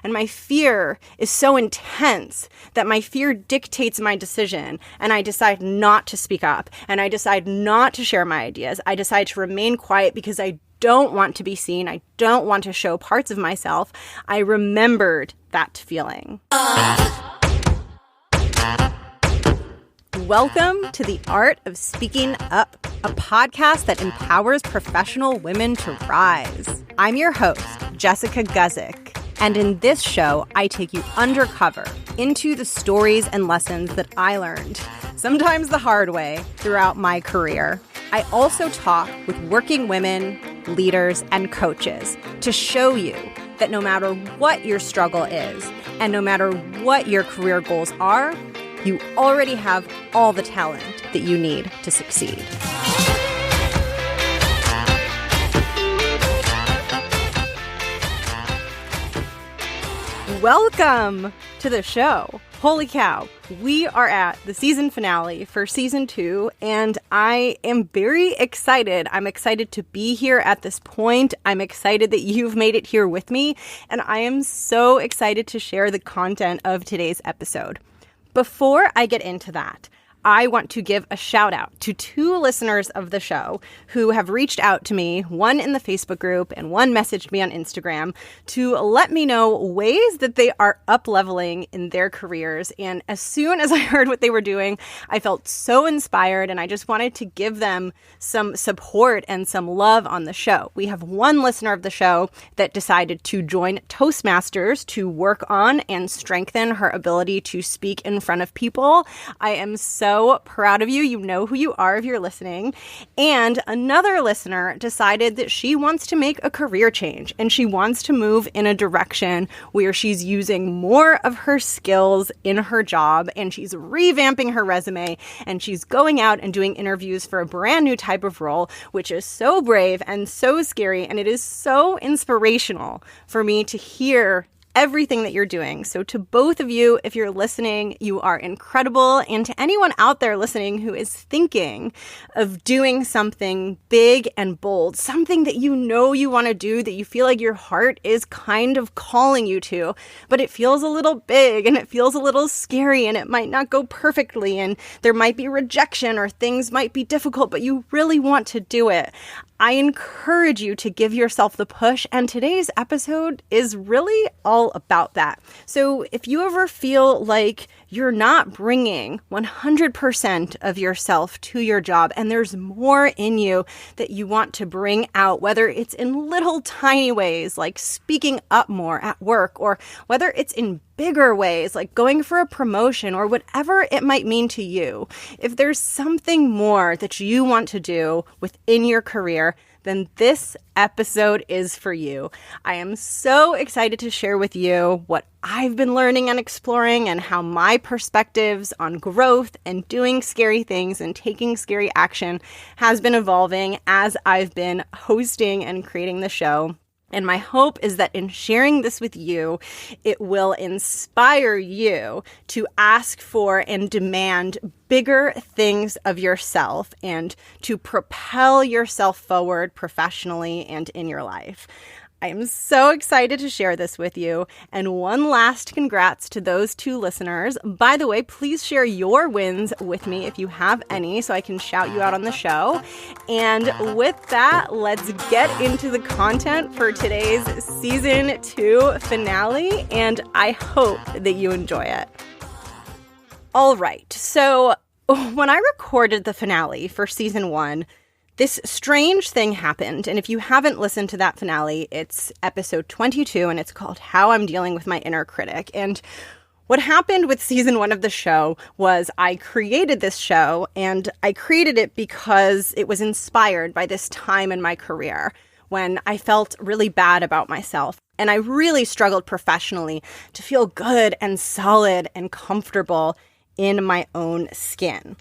And my fear is so intense that my fear dictates my decision. And I decide not to speak up. And I decide not to share my ideas. I decide to remain quiet because I don't want to be seen. I don't want to show parts of myself. I remembered that feeling. Welcome to The Art of Speaking Up, a podcast that empowers professional women to rise. I'm your host, Jessica Guzik, and in this show, I take you undercover into the stories and lessons that I learned, sometimes the hard way, throughout my career. I also talk with working women, leaders, and coaches to show you that no matter what your struggle is, and no matter what your career goals are, you already have all the talent that you need to succeed. Welcome to the show. Holy cow, we are at the season finale for season 2, and I am very excited. I'm excited to be here at this point. I'm excited that you've made it here with me, and I am so excited to share the content of today's episode. Before I get into that, I want to give a shout out to 2 listeners of the show who have reached out to me, one in the Facebook group and one messaged me on Instagram, to let me know ways that they are up-leveling in their careers. And as soon as I heard what they were doing, I felt so inspired, and I just wanted to give them some support and some love on the show. We have one listener of the show that decided to join Toastmasters to work on and strengthen her ability to speak in front of people. I am so proud of you. You know who you are if you're listening. And another listener decided that she wants to make a career change, and she wants to move in a direction where she's using more of her skills in her job, and she's revamping her resume, and she's going out and doing interviews for a brand new type of role, which is so brave and so scary, and it is so inspirational for me to hear everything that you're doing. So to both of you, if you're listening, you are incredible. And to anyone out there listening who is thinking of doing something big and bold, something that you know you want to do, that you feel like your heart is kind of calling you to, but it feels a little big and it feels a little scary and it might not go perfectly and there might be rejection or things might be difficult, but you really want to do it. I encourage you to give yourself the push, and today's episode is really all about that. So if you ever feel like you're not bringing 100% of yourself to your job and there's more in you that you want to bring out, whether it's in little tiny ways like speaking up more at work, or whether it's in bigger ways like going for a promotion or whatever it might mean to you, if there's something more that you want to do within your career, then this episode is for you. I am so excited to share with you what I've been learning and exploring, and how my perspectives on growth and doing scary things and taking scary action has been evolving as I've been hosting and creating the show. And my hope is that in sharing this with you, it will inspire you to ask for and demand bigger things of yourself and to propel yourself forward professionally and in your life. I am so excited to share this with you. And one last congrats to those 2 listeners. By the way, please share your wins with me if you have any, so I can shout you out on the show. And with that, let's get into the content for today's season 2 finale. And I hope that you enjoy it. All right. So when I recorded the finale for season 1, this strange thing happened, and if you haven't listened to that finale, it's episode 22, and it's called How I'm Dealing with My Inner Critic. And what happened with season 1 of the show was I created this show, and I created it because it was inspired by this time in my career when I felt really bad about myself. And I really struggled professionally to feel good and solid and comfortable in my own skin.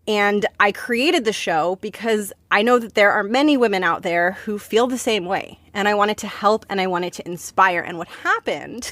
And I created the show because I know that there are many women out there who feel the same way. And I wanted to help and I wanted to inspire. And what happened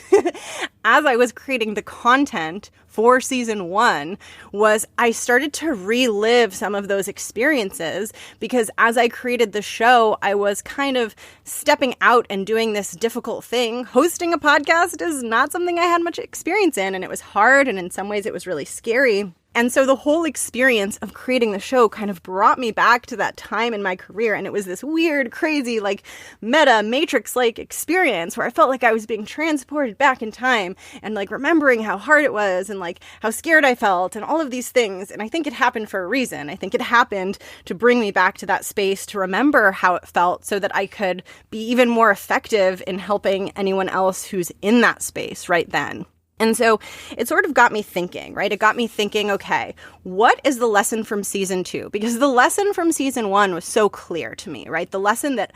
as I was creating the content for season 1 was I started to relive some of those experiences, because as I created the show, I was kind of stepping out and doing this difficult thing. Hosting a podcast is not something I had much experience in, and it was hard, and in some ways it was really scary. And so the whole experience of creating the show kind of brought me back to that time in my career. And it was this weird, crazy, like meta matrix-like experience where I felt like I was being transported back in time and like remembering how hard it was and like how scared I felt and all of these things. And I think it happened for a reason. I think it happened to bring me back to that space to remember how it felt so that I could be even more effective in helping anyone else who's in that space right then. And so it sort of got me thinking, right? It got me thinking, okay, what is the lesson from season 2? Because the lesson from season 1 was so clear to me, right? The lesson that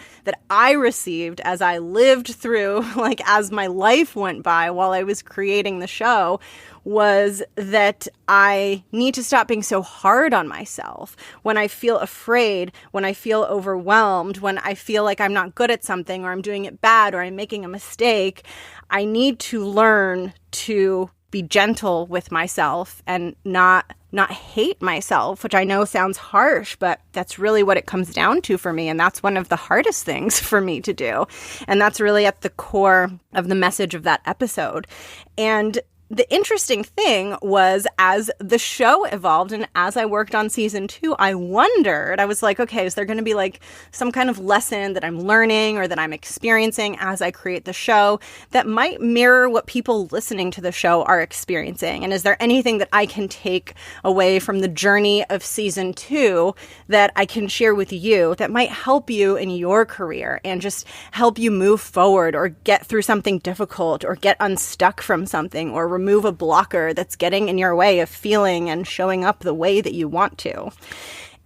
I received as I lived through, like as my life went by while I was creating the show, was that I need to stop being so hard on myself. When I feel afraid, when I feel overwhelmed, when I feel like I'm not good at something or I'm doing it bad or I'm making a mistake, I need to learn to be gentle with myself and not hate myself, which I know sounds harsh, but that's really what it comes down to for me. And that's one of the hardest things for me to do. And that's really at the core of the message of that episode. And the interesting thing was, as the show evolved and as I worked on season 2, I was like, okay, is there going to be like some kind of lesson that I'm learning or that I'm experiencing as I create the show that might mirror what people listening to the show are experiencing? And is there anything that I can take away from the journey of season 2 that I can share with you that might help you in your career and just help you move forward or get through something difficult or get unstuck from something or remove a blocker that's getting in your way of feeling and showing up the way that you want to?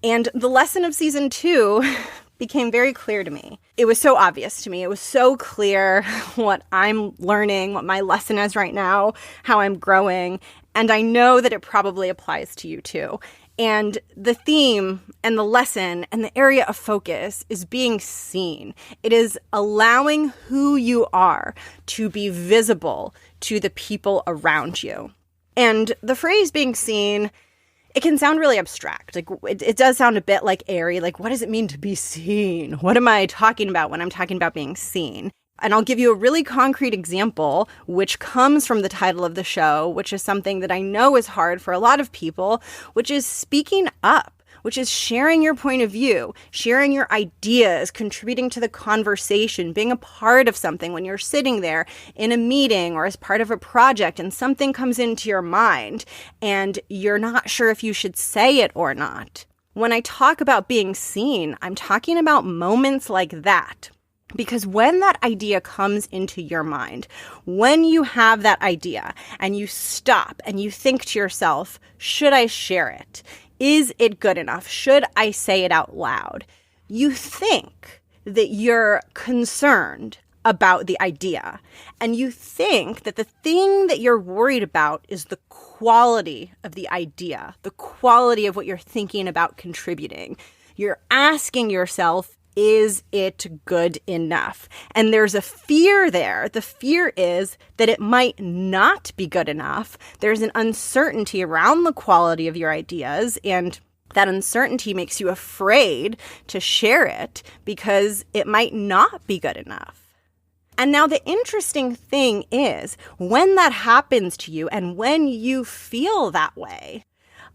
And the lesson of season 2 became very clear to me. It was so obvious to me. It was so clear what I'm learning, what my lesson is right now, how I'm growing. And I know that it probably applies to you too. And the theme and the lesson and the area of focus is being seen. It is allowing who you are to be visible to the people around you. And the phrase being seen, it can sound really abstract. Like it does sound a bit like airy. Like, what does it mean to be seen? What am I talking about when I'm talking about being seen? And I'll give you a really concrete example, which comes from the title of the show, which is something that I know is hard for a lot of people, which is speaking up, which is sharing your point of view, sharing your ideas, contributing to the conversation, being a part of something when you're sitting there in a meeting or as part of a project and something comes into your mind and you're not sure if you should say it or not. When I talk about being seen, I'm talking about moments like that. Because when that idea comes into your mind, when you have that idea and you stop and you think to yourself, should I share it? Is it good enough? Should I say it out loud? You think that you're concerned about the idea. And you think that the thing that you're worried about is the quality of the idea, the quality of what you're thinking about contributing. You're asking yourself, is it good enough? And there's a fear there. The fear is that it might not be good enough. There's an uncertainty around the quality of your ideas, and that uncertainty makes you afraid to share it because it might not be good enough. And now the interesting thing is, when that happens to you and when you feel that way,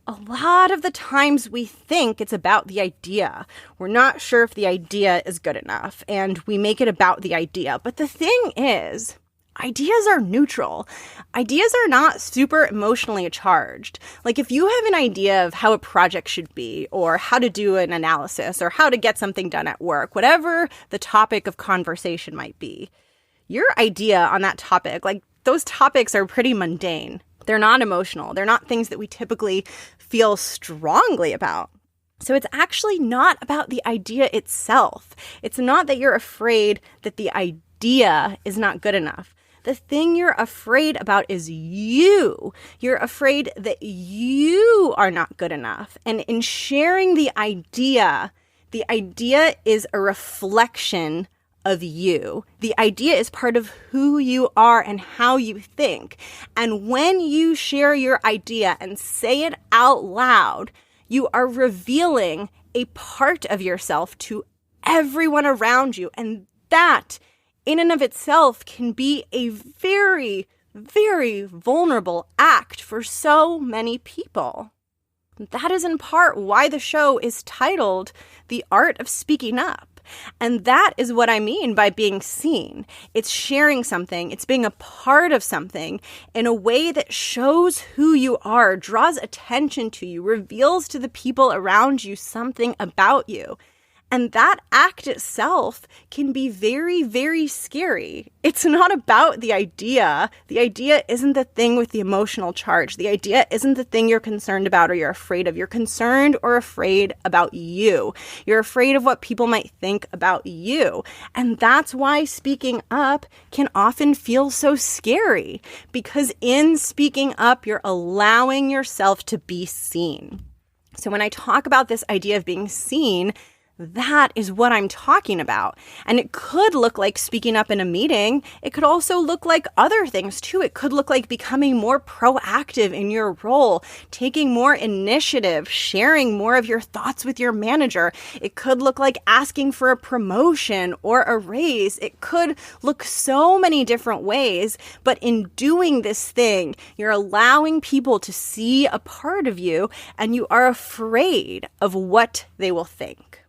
a lot of the times we think it's about the idea. We're not sure if the idea is good enough, and we make it about the idea. But the thing is, ideas are neutral. Ideas are not super emotionally charged. Like if you have an idea of how a project should be, or how to do an analysis, or how to get something done at work, whatever the topic of conversation might be, your idea on that topic, like those topics are pretty mundane. They're not emotional. They're not things that we typically feel strongly about. So it's actually not about the idea itself. It's not that you're afraid that the idea is not good enough. The thing you're afraid about is you. You're afraid that you are not good enough. And in sharing the idea is a reflection of you. The idea is part of who you are and how you think. And when you share your idea and say it out loud, you are revealing a part of yourself to everyone around you. And that, in and of itself, can be a very, very vulnerable act for so many people. That is in part why the show is titled The Art of Speaking Up. And that is what I mean by being seen. It's sharing something, it's being a part of something in a way that shows who you are, draws attention to you, reveals to the people around you something about you. And that act itself can be very, very scary. It's not about the idea. The idea isn't the thing with the emotional charge. The idea isn't the thing you're concerned about or you're afraid of. You're concerned or afraid about you. You're afraid of what people might think about you. And that's why speaking up can often feel so scary, because in speaking up, you're allowing yourself to be seen. So when I talk about this idea of being seen, that is what I'm talking about. And it could look like speaking up in a meeting. It could also look like other things too. It could look like becoming more proactive in your role, taking more initiative, sharing more of your thoughts with your manager. It could look like asking for a promotion or a raise. It could look so many different ways. But in doing this thing, you're allowing people to see a part of you, and you are afraid of what they will think.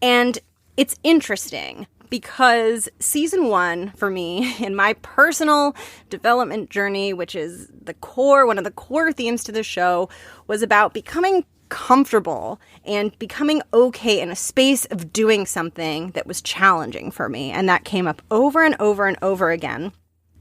And it's interesting because season 1 for me in my personal development journey, which is one of the core themes to the show, was about becoming comfortable and becoming okay in a space of doing something that was challenging for me. And that came up over and over and over again.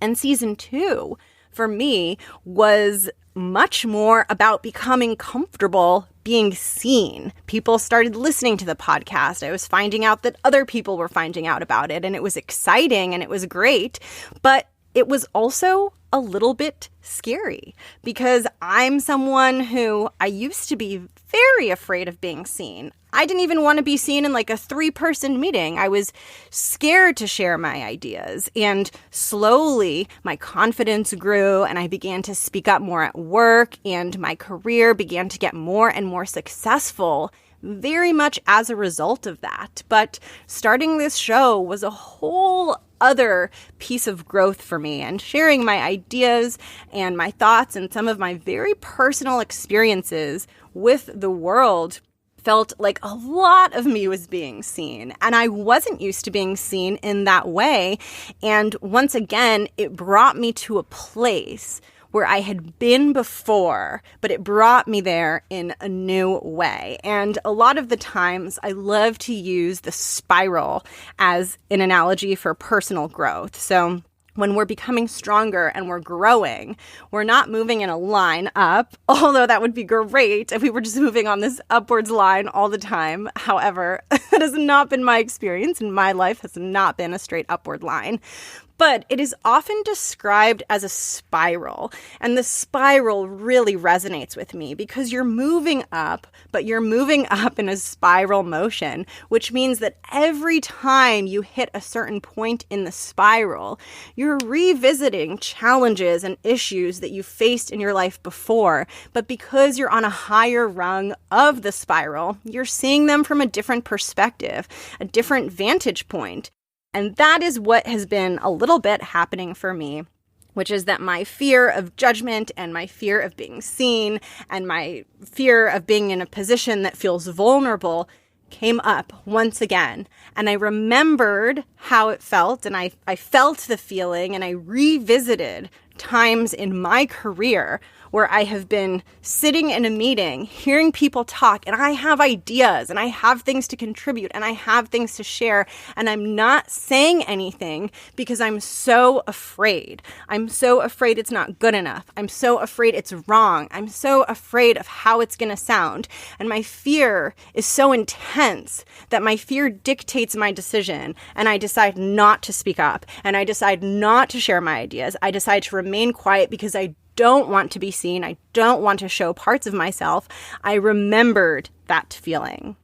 And season 2 for me was much more about becoming comfortable being seen. People started listening to the podcast. I was finding out that other people were finding out about it, and it was exciting and it was great, but it was also a little bit scary because I'm someone who I used to be very afraid of being seen. I didn't even want to be seen in like a 3-person meeting. I was scared to share my ideas. And slowly my confidence grew and I began to speak up more at work, and my career began to get more and more successful very much as a result of that. But starting this show was a whole other piece of growth for me, and sharing my ideas and my thoughts and some of my very personal experiences with the world felt like a lot of me was being seen, and I wasn't used to being seen in that way. And once again, it brought me to a place where I had been before, but it brought me there in a new way. And a lot of the times I love to use the spiral as an analogy for personal growth. So when we're becoming stronger and we're growing, we're not moving in a line up, although that would be great if we were just moving on this upwards line all the time. However, that has not been my experience, and my life has not been a straight upward line. But it is often described as a spiral, and the spiral really resonates with me because you're moving up, but you're moving up in a spiral motion, which means that every time you hit a certain point in the spiral, you're revisiting challenges and issues that you faced in your life before, but because you're on a higher rung of the spiral, you're seeing them from a different perspective, a different vantage point. And that is what has been a little bit happening for me, which is that my fear of judgment and my fear of being seen and my fear of being in a position that feels vulnerable came up once again. And I remembered how it felt, and I felt the feeling, and I revisited times in my career where I have been sitting in a meeting, hearing people talk, and I have ideas, and I have things to contribute, and I have things to share, and I'm not saying anything because I'm so afraid. I'm so afraid it's not good enough. I'm so afraid it's wrong. I'm so afraid of how it's going to sound. And my fear is so intense that my fear dictates my decision, and I decide not to speak up, and I decide not to share my ideas. I decide to remain quiet because I don't want to be seen. I don't want to show parts of myself. I remembered that feeling.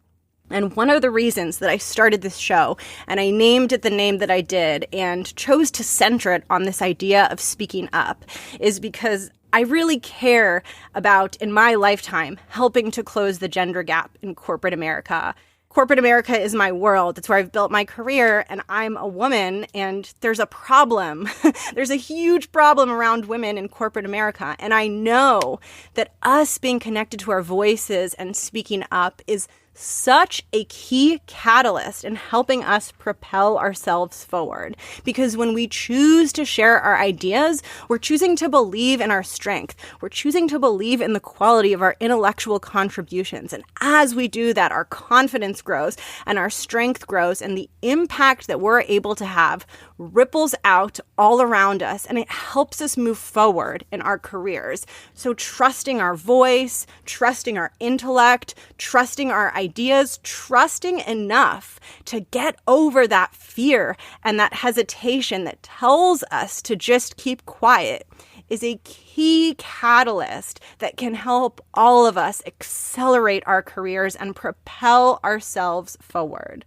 And one of the reasons that I started this show, and I named it the name that I did and chose to center it on this idea of speaking up, is because I really care about, in my lifetime, helping to close the gender gap in corporate America. Corporate America is my world. It's where I've built my career, and I'm a woman, and there's a problem. There's a huge problem around women in corporate America, and I know that us being connected to our voices and speaking up is such a key catalyst in helping us propel ourselves forward. Because when we choose to share our ideas, we're choosing to believe in our strength. We're choosing to believe in the quality of our intellectual contributions. And as we do that, our confidence grows and our strength grows, and the impact that we're able to have ripples out all around us, and it helps us move forward in our careers. So trusting our voice, trusting our intellect, trusting our ideas, trusting enough to get over that fear and that hesitation that tells us to just keep quiet is a key catalyst that can help all of us accelerate our careers and propel ourselves forward.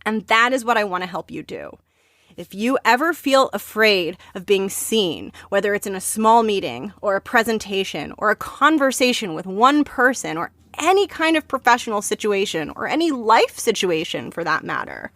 And that is what I want to help you do. If you ever feel afraid of being seen, whether it's in a small meeting or a presentation or a conversation with one person or any kind of professional situation or any life situation for that matter,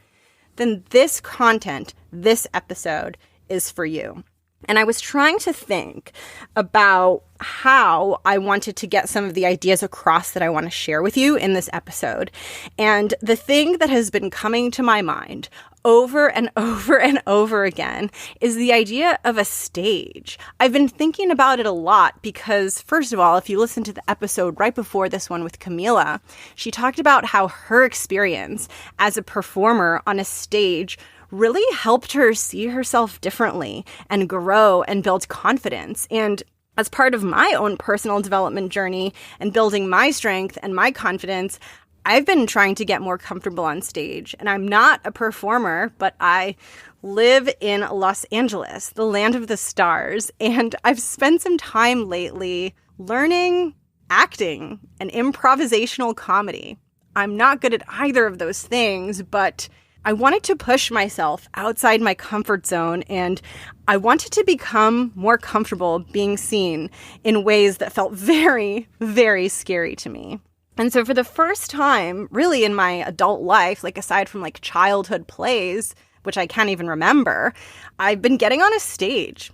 then this content, this episode is for you. And I was trying to think about how I wanted to get some of the ideas across that I want to share with you in this episode. And the thing that has been coming to my mind over and over and over again is the idea of a stage. I've been thinking about it a lot because, first of all, if you listen to the episode right before this one with Camila, she talked about how her experience as a performer on a stage really helped her see herself differently and grow and build confidence. And as part of my own personal development journey and building my strength and my confidence, I've been trying to get more comfortable on stage. And I'm not a performer, but I live in Los Angeles, the land of the stars. And I've spent some time lately learning acting and improvisational comedy. I'm not good at either of those things, but I wanted to push myself outside my comfort zone, and I wanted to become more comfortable being seen in ways that felt very, very scary to me. And so for the first time, really in my adult life, like aside from like childhood plays, which I can't even remember, I've been getting on a stage.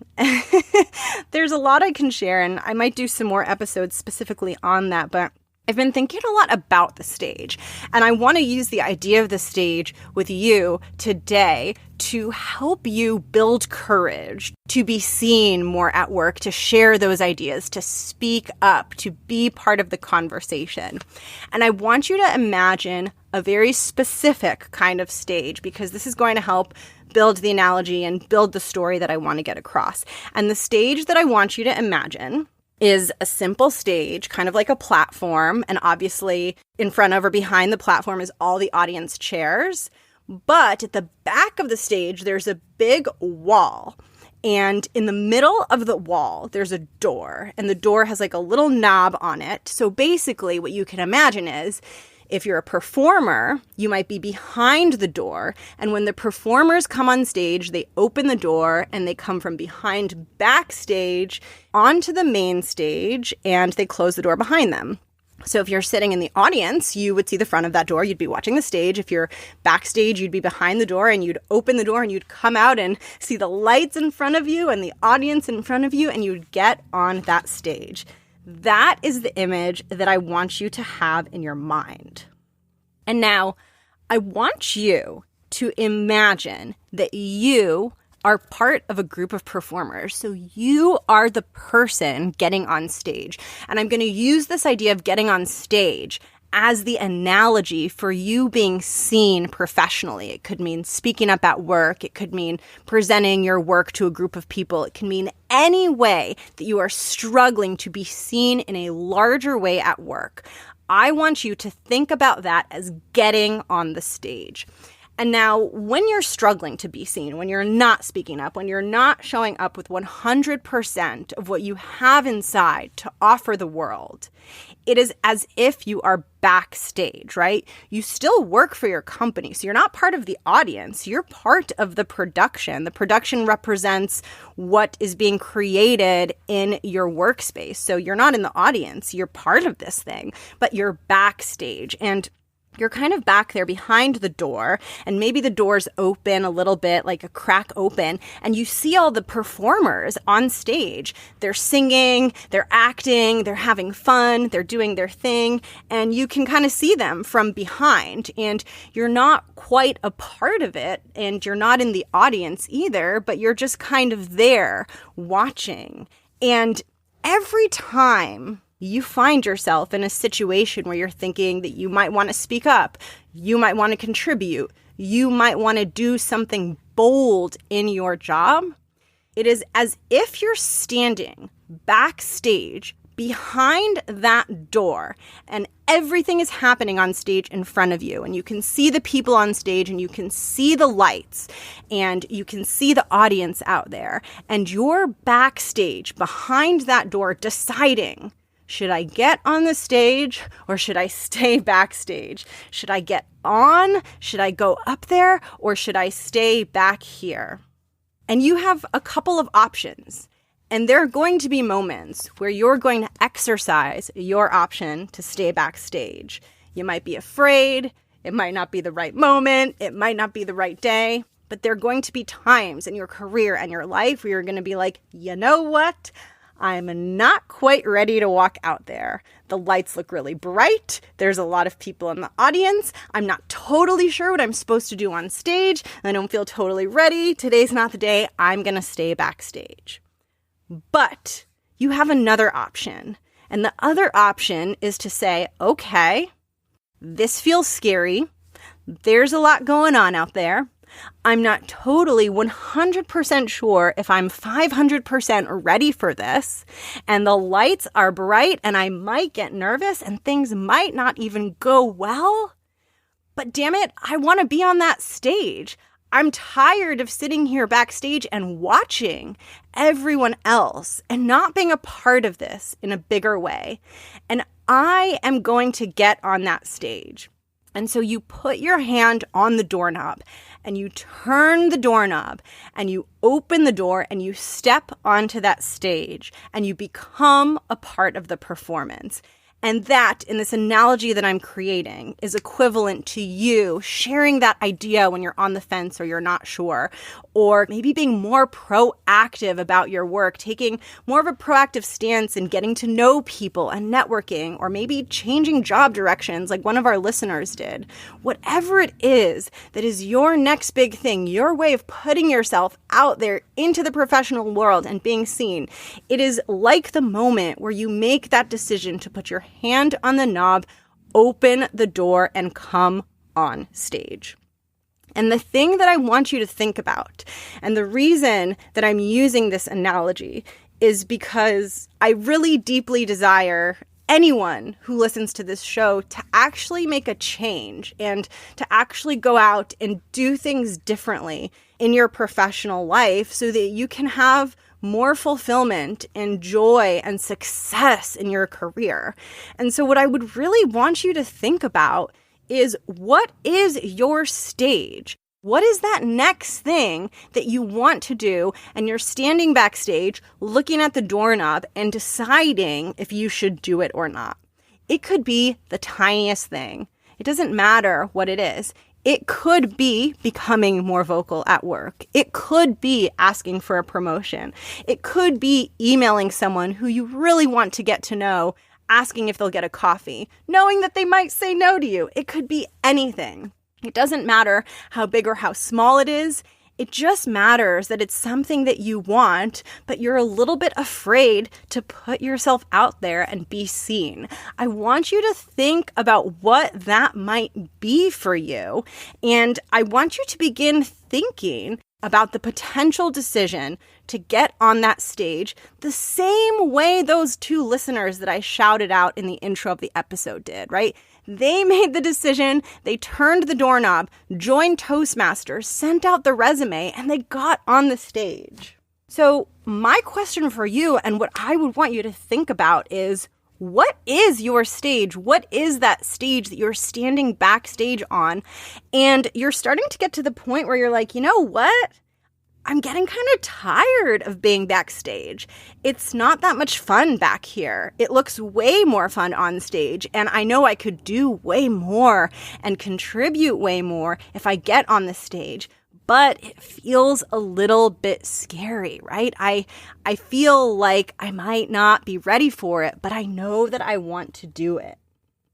There's a lot I can share, and I might do some more episodes specifically on that, but I've been thinking a lot about the stage, and I want to use the idea of the stage with you today to help you build courage, to be seen more at work, to share those ideas, to speak up, to be part of the conversation. And I want you to imagine a very specific kind of stage, because this is going to help build the analogy and build the story that I want to get across. And the stage that I want you to imagine is a simple stage, kind of like a platform. And obviously in front of or behind the platform is all the audience chairs. But at the back of the stage, there's a big wall. And in the middle of the wall, there's a door. And the door has like a little knob on it. So basically what you can imagine is, if you're a performer, you might be behind the door. And when the performers come on stage, they open the door and they come from behind backstage onto the main stage, and they close the door behind them. So if you're sitting in the audience, you would see the front of that door. You'd be watching the stage. If you're backstage, you'd be behind the door, and you'd open the door and you'd come out and see the lights in front of you and the audience in front of you, and you'd get on that stage. That is the image that I want you to have in your mind. And now I want you to imagine that you are part of a group of performers. So you are the person getting on stage. And I'm going to use this idea of getting on stage as the analogy for you being seen professionally. It could mean speaking up at work. It could mean presenting your work to a group of people. It can mean any way that you are struggling to be seen in a larger way at work. I want you to think about that as getting on the stage. And now, when you're struggling to be seen, when you're not speaking up, when you're not showing up with 100% of what you have inside to offer the world, it is as if you are backstage, right? You still work for your company, so you're not part of the audience. You're part of the production. The production represents what is being created in your workspace. So you're not in the audience. You're part of this thing, but you're backstage. And you're kind of back there behind the door, and maybe the door's open a little bit, like a crack open, and you see all the performers on stage. They're singing, they're acting, they're having fun, they're doing their thing, and you can kind of see them from behind, and you're not quite a part of it, and you're not in the audience either, but you're just kind of there watching. And every time you find yourself in a situation where you're thinking that you might want to speak up, you might want to contribute, you might want to do something bold in your job, it is as if you're standing backstage behind that door and everything is happening on stage in front of you, and you can see the people on stage and you can see the lights and you can see the audience out there, and you're backstage behind that door deciding, should I get on the stage or should I stay backstage? Should I get on? Should I go up there? Or should I stay back here? And you have a couple of options. And there are going to be moments where you're going to exercise your option to stay backstage. You might be afraid. It might not be the right moment. It might not be the right day. But there are going to be times in your career and your life where you're going to be like, you know what? I'm not quite ready to walk out there. The lights look really bright. There's a lot of people in the audience. I'm not totally sure what I'm supposed to do on stage. I don't feel totally ready. Today's not the day. I'm going to stay backstage. But you have another option. And the other option is to say, okay, this feels scary. There's a lot going on out there. I'm not totally 100% sure if I'm 500% ready for this, and the lights are bright and I might get nervous and things might not even go well. But damn it, I want to be on that stage. I'm tired of sitting here backstage and watching everyone else and not being a part of this in a bigger way. And I am going to get on that stage. And so you put your hand on the doorknob and you turn the doorknob and you open the door and you step onto that stage and you become a part of the performance. And that, in this analogy that I'm creating, is equivalent to you sharing that idea when you're on the fence or you're not sure, or maybe being more proactive about your work, taking more of a proactive stance in getting to know people and networking, or maybe changing job directions like one of our listeners did. Whatever it is that is your next big thing, your way of putting yourself out there into the professional world and being seen, it is like the moment where you make that decision to put your hand on the knob, open the door, and come on stage. And the thing that I want you to think about, and the reason that I'm using this analogy, is because I really deeply desire anyone who listens to this show to actually make a change and to actually go out and do things differently in your professional life so that you can have more fulfillment and joy and success in your career. And so what I would really want you to think about is, what is your stage? What is that next thing that you want to do? And you're standing backstage looking at the doorknob and deciding if you should do it or not. It could be the tiniest thing. It doesn't matter what it is. It could be becoming more vocal at work. It could be asking for a promotion. It could be emailing someone who you really want to get to know, asking if they'll get a coffee, knowing that they might say no to you. It could be anything. It doesn't matter how big or how small it is. It just matters that it's something that you want, but you're a little bit afraid to put yourself out there and be seen. I want you to think about what that might be for you. And I want you to begin thinking about the potential decision to get on that stage the same way those two listeners that I shouted out in the intro of the episode did, right? They made the decision, they turned the doorknob, joined Toastmasters, sent out the resume, and they got on the stage. So my question for you and what I would want you to think about is, what is your stage? What is that stage that you're standing backstage on? And you're starting to get to the point where you're like, you know what? I'm getting kind of tired of being backstage. It's not that much fun back here. It looks way more fun on stage, and I know I could do way more and contribute way more if I get on the stage. But it feels a little bit scary, right? I feel like I might not be ready for it, but I know that I want to do it.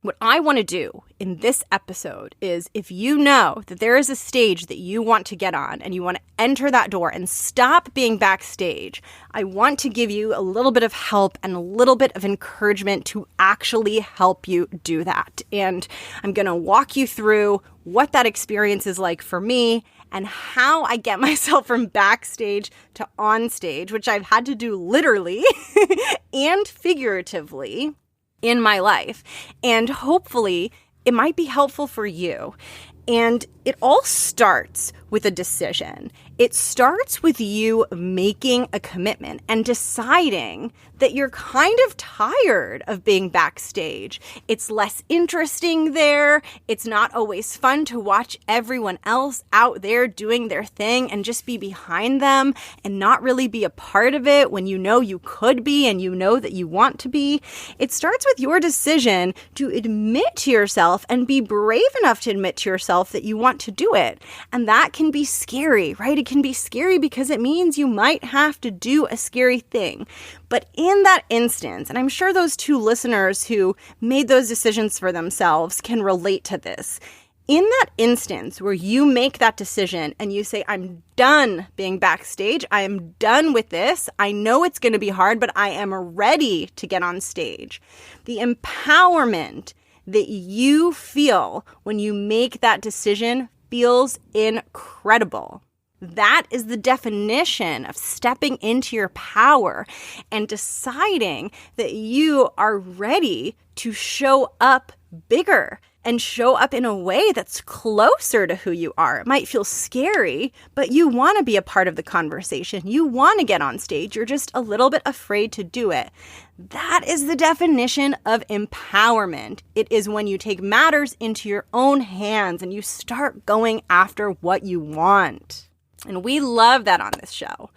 What I want to do in this episode is, if you know that there is a stage that you want to get on and you want to enter that door and stop being backstage, I want to give you a little bit of help and a little bit of encouragement to actually help you do that. And I'm going to walk you through what that experience is like for me and how I get myself from backstage to on stage, which I've had to do literally and figuratively in my life. And hopefully it might be helpful for you. And it all starts with a decision. It starts with you making a commitment and deciding that you're kind of tired of being backstage. It's less interesting there. It's not always fun to watch everyone else out there doing their thing and just be behind them and not really be a part of it when you know you could be and you know that you want to be. It starts with your decision to admit to yourself and be brave enough to admit to yourself that you want to do it. And that can be scary, right? It can be scary because it means you might have to do a scary thing. But in that instance, and I'm sure those two listeners who made those decisions for themselves can relate to this. In that instance where you make that decision and you say, I'm done being backstage, I am done with this, I know it's going to be hard, but I am ready to get on stage. The empowerment that you feel when you make that decision feels incredible. That is the definition of stepping into your power and deciding that you are ready to show up bigger and show up in a way that's closer to who you are. It might feel scary, but you want to be a part of the conversation. You want to get on stage. You're just a little bit afraid to do it. That is the definition of empowerment. It is when you take matters into your own hands and you start going after what you want. And we love that on this show.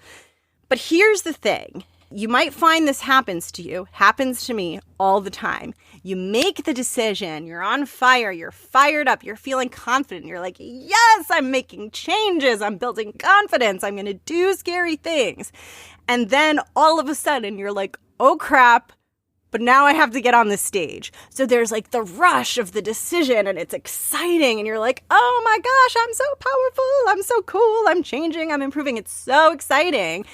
But here's the thing. You might find this happens to me all the time. You make the decision, you're on fire, you're fired up, you're feeling confident. You're like, yes, I'm making changes, I'm building confidence, I'm going to do scary things. And then all of a sudden you're like, oh crap, but now I have to get on the stage. So there's like the rush of the decision and it's exciting and you're like, oh my gosh, I'm so powerful, I'm so cool, I'm changing, I'm improving. It's so exciting.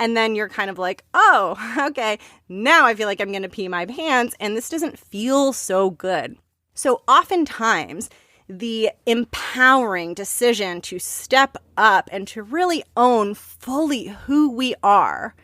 And then you're kind of like, oh, okay, now I feel like I'm going to pee my pants and this doesn't feel so good. So oftentimes the empowering decision to step up and to really own fully who we are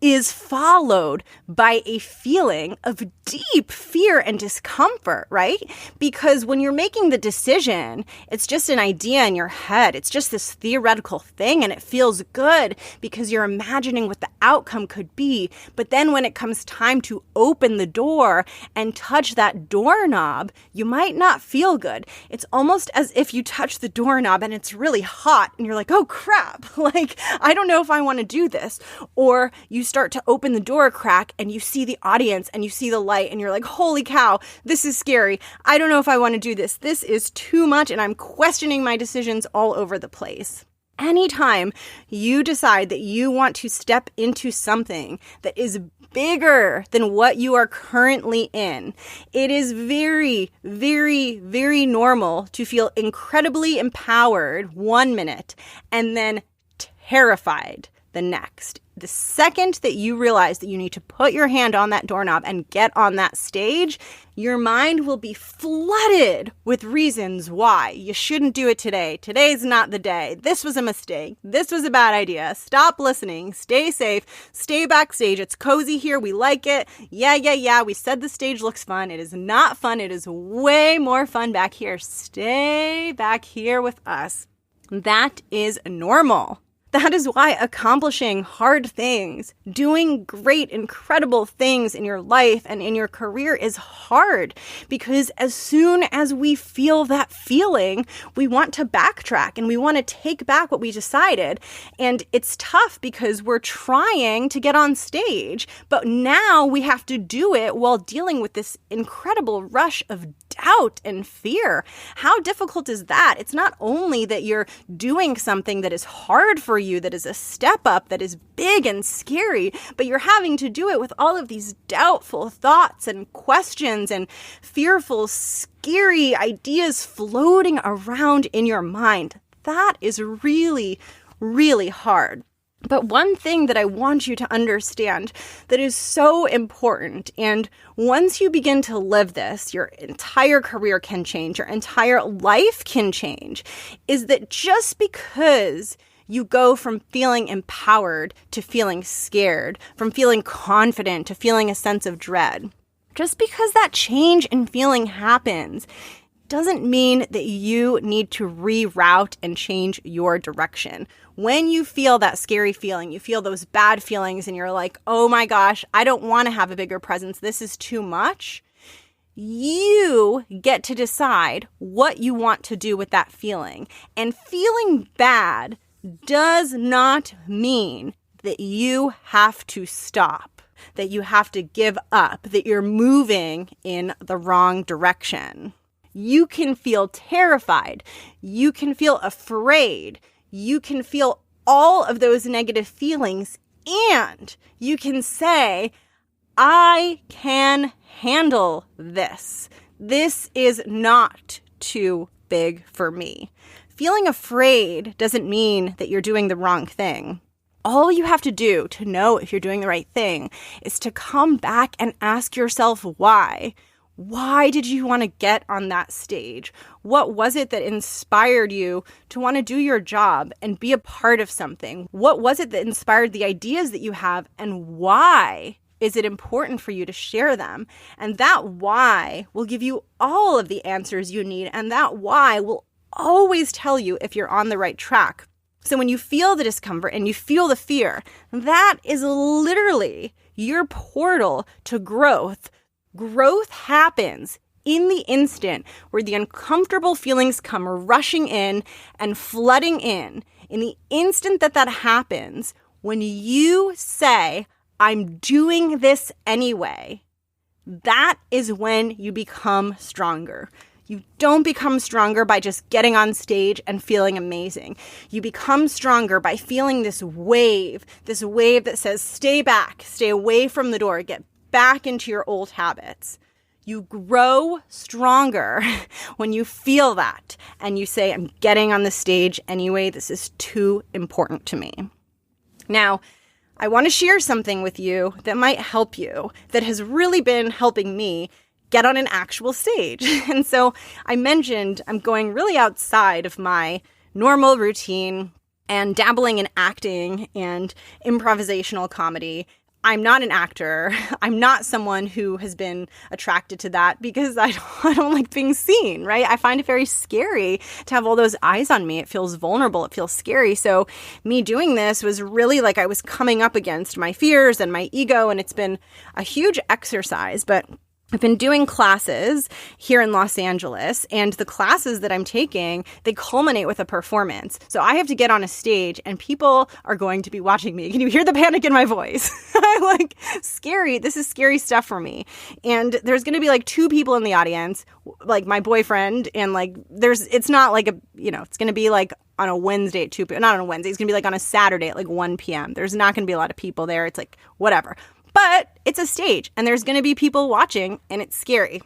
is followed by a feeling of deep fear and discomfort, right? Because when you're making the decision, it's just an idea in your head. It's just this theoretical thing and it feels good because you're imagining what the outcome could be. But then when it comes time to open the door and touch that doorknob, you might not feel good. It's almost as if you touch the doorknob and it's really hot and you're like, oh crap, like, I don't know if I want to do this. Or you start to open the door a crack and you see the audience and you see the light and you're like, holy cow, this is scary. I don't know if I want to do this. This is too much and I'm questioning my decisions all over the place. Anytime you decide that you want to step into something that is bigger than what you are currently in. It is very, very, very normal to feel incredibly empowered 1 minute and then terrified the next. The second that you realize that you need to put your hand on that doorknob and get on that stage, your mind will be flooded with reasons why you shouldn't do it today. Today's not the day. This was a mistake. This was a bad idea. Stop listening. Stay safe. Stay backstage. It's cozy here. We like it. Yeah. We said the stage looks fun. It is not fun. It is way more fun back here. Stay back here with us. That is normal. That is why accomplishing hard things, doing great, incredible things in your life and in your career is hard, because as soon as we feel that feeling, we want to backtrack and we want to take back what we decided. And it's tough because we're trying to get on stage, but now we have to do it while dealing with this incredible rush of doubt and fear. How difficult is that? It's not only that you're doing something that is hard for you, that is a step up, that is big and scary, but you're having to do it with all of these doubtful thoughts and questions and fearful, scary ideas floating around in your mind. That is really, really hard. But one thing that I want you to understand that is so important, and once you begin to live this, your entire career can change, your entire life can change, is that just because you go from feeling empowered to feeling scared, from feeling confident to feeling a sense of dread, just because that change in feeling happens doesn't mean that you need to reroute and change your direction. When you feel that scary feeling, you feel those bad feelings and you're like, oh my gosh, I don't want to have a bigger presence. This is too much. You get to decide what you want to do with that feeling. And feeling bad does not mean that you have to stop, that you have to give up, that you're moving in the wrong direction. You can feel terrified. You can feel afraid. You can feel all of those negative feelings, and you can say, I can handle this. This is not too big for me. Feeling afraid doesn't mean that you're doing the wrong thing. All you have to do to know if you're doing the right thing is to come back and ask yourself why. Why did you want to get on that stage? What was it that inspired you to want to do your job and be a part of something? What was it that inspired the ideas that you have, and why is it important for you to share them? And that why will give you all of the answers you need, and that why will always tell you if you're on the right track. So when you feel the discomfort and you feel the fear, that is literally your portal to growth. Growth happens in the instant where the uncomfortable feelings come rushing in and flooding in. In the instant that that happens, when you say, I'm doing this anyway, that is when you become stronger. You don't become stronger by just getting on stage and feeling amazing. You become stronger by feeling this wave that says, stay back, stay away from the door, get back into your old habits. You grow stronger when you feel that and you say, I'm getting on the stage anyway. This is too important to me. Now, I want to share something with you that might help you, that has really been helping me get on an actual stage. And so I mentioned I'm going really outside of my normal routine and dabbling in acting and improvisational comedy. I'm not an actor. I'm not someone who has been attracted to that because I don't like being seen, right? I find it very scary to have all those eyes on me. It feels vulnerable. It feels scary. So me doing this was really like I was coming up against my fears and my ego, and it's been a huge exercise. But I've been doing classes here in Los Angeles, and the classes that I'm taking, they culminate with a performance. So I have to get on a stage and people are going to be watching me. Can you hear the panic in my voice? I'm like, scary. This is scary stuff for me. And there's going to be like 2 people in the audience, like my boyfriend, and like it's not like it's going to be like on a Wednesday at 2 p.m. Not on a Wednesday. It's going to be like on a Saturday at like 1 p.m. There's not going to be a lot of people there. It's like, whatever. But it's a stage, and there's going to be people watching, and it's scary.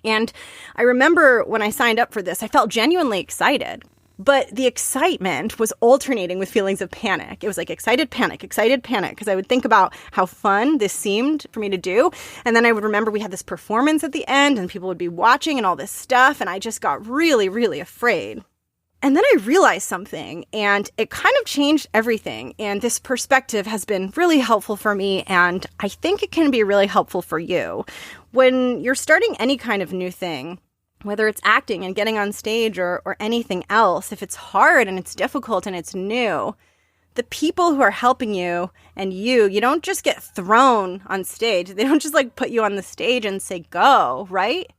And I remember when I signed up for this, I felt genuinely excited. But the excitement was alternating with feelings of panic. It was like excited, panic, because I would think about how fun this seemed for me to do. And then I would remember we had this performance at the end and people would be watching and all this stuff. And I just got really, really afraid. And then I realized something, and it kind of changed everything. And this perspective has been really helpful for me, and I think it can be really helpful for you. When you're starting any kind of new thing, whether it's acting and getting on stage or anything else, if it's hard and it's difficult and it's new, the people who are helping you and you don't just get thrown on stage. They don't just like put you on the stage and say, go, right?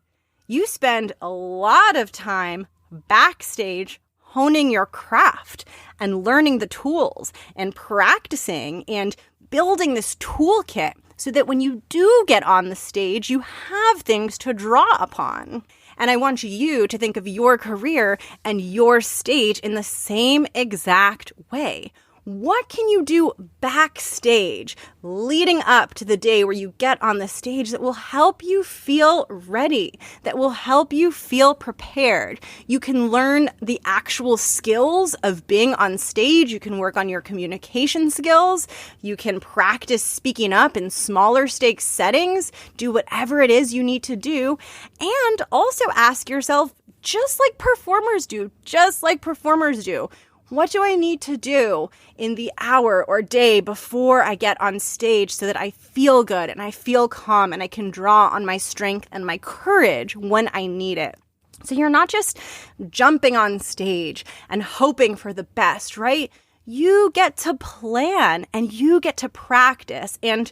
You spend a lot of time backstage honing your craft and learning the tools and practicing and building this toolkit so that when you do get on the stage, you have things to draw upon. And I want you to think of your career and your stage in the same exact way. What can you do backstage leading up to the day where you get on the stage that will help you feel ready, that will help you feel prepared? You can learn the actual skills of being on stage. You can work on your communication skills. You can practice speaking up in smaller stakes settings. Do whatever it is you need to do. And also ask yourself, just like performers do, what do I need to do in the hour or day before I get on stage so that I feel good and I feel calm and I can draw on my strength and my courage when I need it? So you're not just jumping on stage and hoping for the best, right? You get to plan and you get to practice. And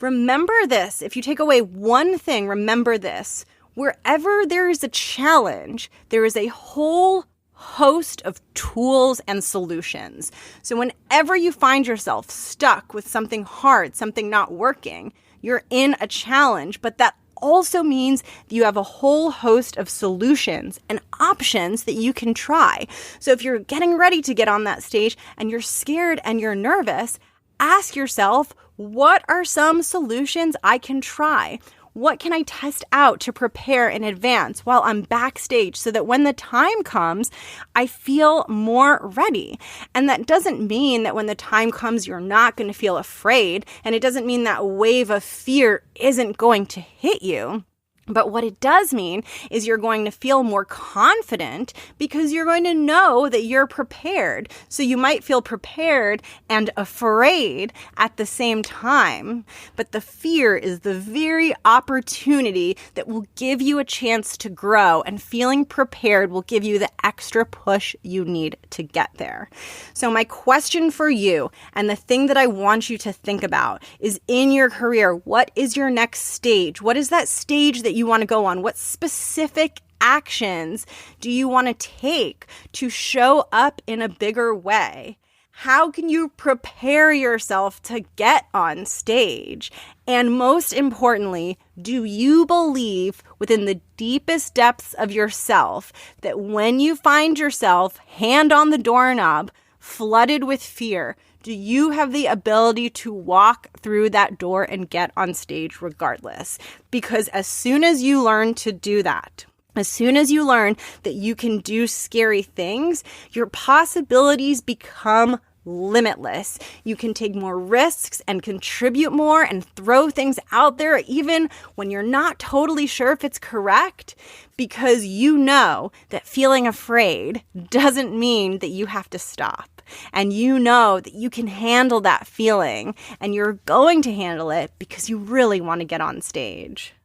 remember this, if you take away one thing, remember this. Wherever there is a challenge, there is a whole host of tools and solutions. So whenever you find yourself stuck with something hard, something not working, you're in a challenge, but that also means that you have a whole host of solutions and options that you can try. So if you're getting ready to get on that stage and you're scared and you're nervous, ask yourself, what are some solutions I can try? What can I test out to prepare in advance while I'm backstage so that when the time comes, I feel more ready? And that doesn't mean that when the time comes, you're not going to feel afraid. And it doesn't mean that wave of fear isn't going to hit you. But what it does mean is you're going to feel more confident because you're going to know that you're prepared. So you might feel prepared and afraid at the same time. But the fear is the very opportunity that will give you a chance to grow, and feeling prepared will give you the extra push you need to get there. So my question for you, and the thing that I want you to think about, is in your career, what is your next stage? What is that stage that you want to go on? What specific actions do you want to take to show up in a bigger way? How can you prepare yourself to get on stage? And most importantly, do you believe within the deepest depths of yourself that when you find yourself hand on the doorknob, flooded with fear, do you have the ability to walk through that door and get on stage regardless? Because as soon as you learn to do that, as soon as you learn that you can do scary things, your possibilities become limitless. You can take more risks and contribute more and throw things out there even when you're not totally sure if it's correct, because you know that feeling afraid doesn't mean that you have to stop. And you know that you can handle that feeling, and you're going to handle it because you really want to get on stage.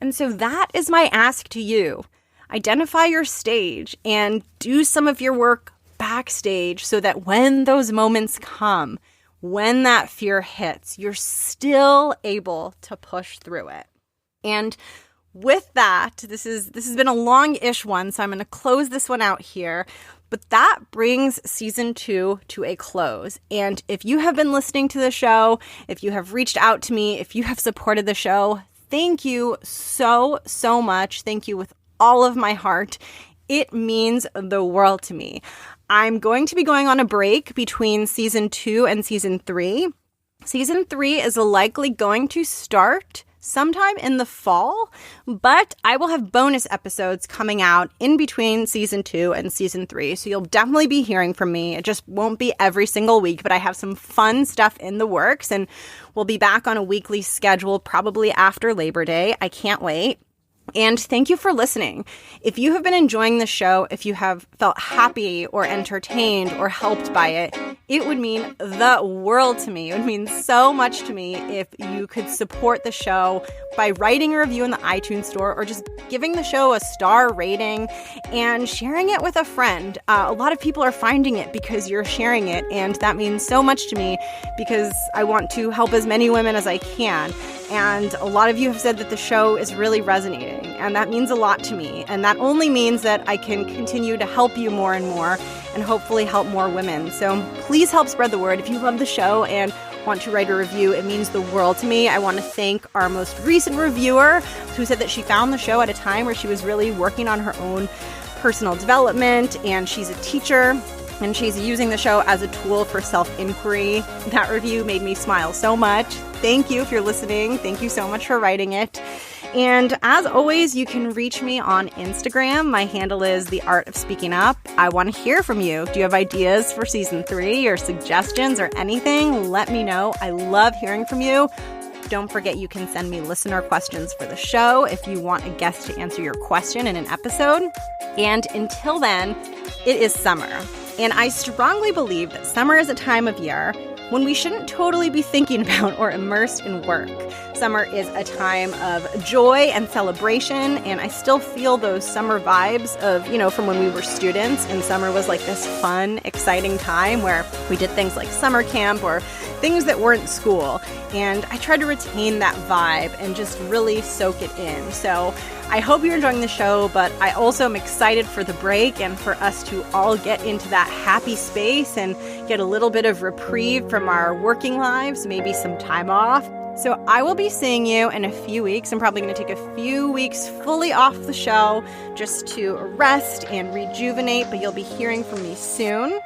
And so that is my ask to you. Identify your stage and do some of your work backstage so that when those moments come, when that fear hits, you're still able to push through it. And with that, this has been a long-ish one, so I'm going to close this one out here. But that brings season 2 to a close. And if you have been listening to the show, if you have reached out to me, if you have supported the show, thank you so, so much. Thank you with all of my heart. It means the world to me. I'm going to be going on a break between season 2 and season 3. Season 3 is likely going to start sometime in the fall, but I will have bonus episodes coming out in between Season 2 and Season 3, so you'll definitely be hearing from me. It just won't be every single week, but I have some fun stuff in the works, and we'll be back on a weekly schedule probably after Labor Day. I can't wait. And thank you for listening. If you have been enjoying the show, if you have felt happy or entertained or helped by it, it would mean the world to me. It would mean so much to me if you could support the show by writing a review in the iTunes store or just giving the show a star rating and sharing it with a friend. A lot of people are finding it because you're sharing it, and that means so much to me because I want to help as many women as I can. And a lot of you have said that the show is really resonating, and that means a lot to me. And that only means that I can continue to help you more and more and hopefully help more women. So please help spread the word. If you love the show and want to write a review, it means the world to me. I want to thank our most recent reviewer who said that she found the show at a time where she was really working on her own personal development, and she's a teacher. And she's using the show as a tool for self-inquiry. That review made me smile so much. Thank you if you're listening. Thank you so much for writing it. And as always, you can reach me on Instagram. My handle is The Art of Speaking Up. I want to hear from you. Do you have ideas for Season 3 or suggestions or anything? Let me know. I love hearing from you. Don't forget you can send me listener questions for the show if you want a guest to answer your question in an episode. And until then, it is summer. And I strongly believe that summer is a time of year when we shouldn't totally be thinking about or immersed in work. Summer is a time of joy and celebration, and I still feel those summer vibes of, from when we were students, and summer was like this fun, exciting time where we did things like summer camp or things that weren't school. And I try to retain that vibe and just really soak it in. So I hope you're enjoying the show, but I also am excited for the break and for us to all get into that happy space and get a little bit of reprieve from our working lives, maybe some time off. So I will be seeing you in a few weeks. I'm probably going to take a few weeks fully off the show just to rest and rejuvenate, but you'll be hearing from me soon.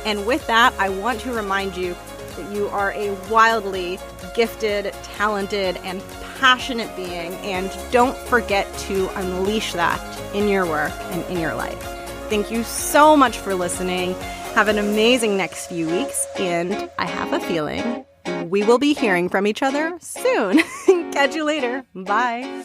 And with that, I want to remind you that you are a wildly gifted, talented, and passionate being, and don't forget to unleash that in your work and in your life. Thank you so much for listening. Have an amazing next few weeks, and I have a feeling we will be hearing from each other soon. Catch you later. Bye.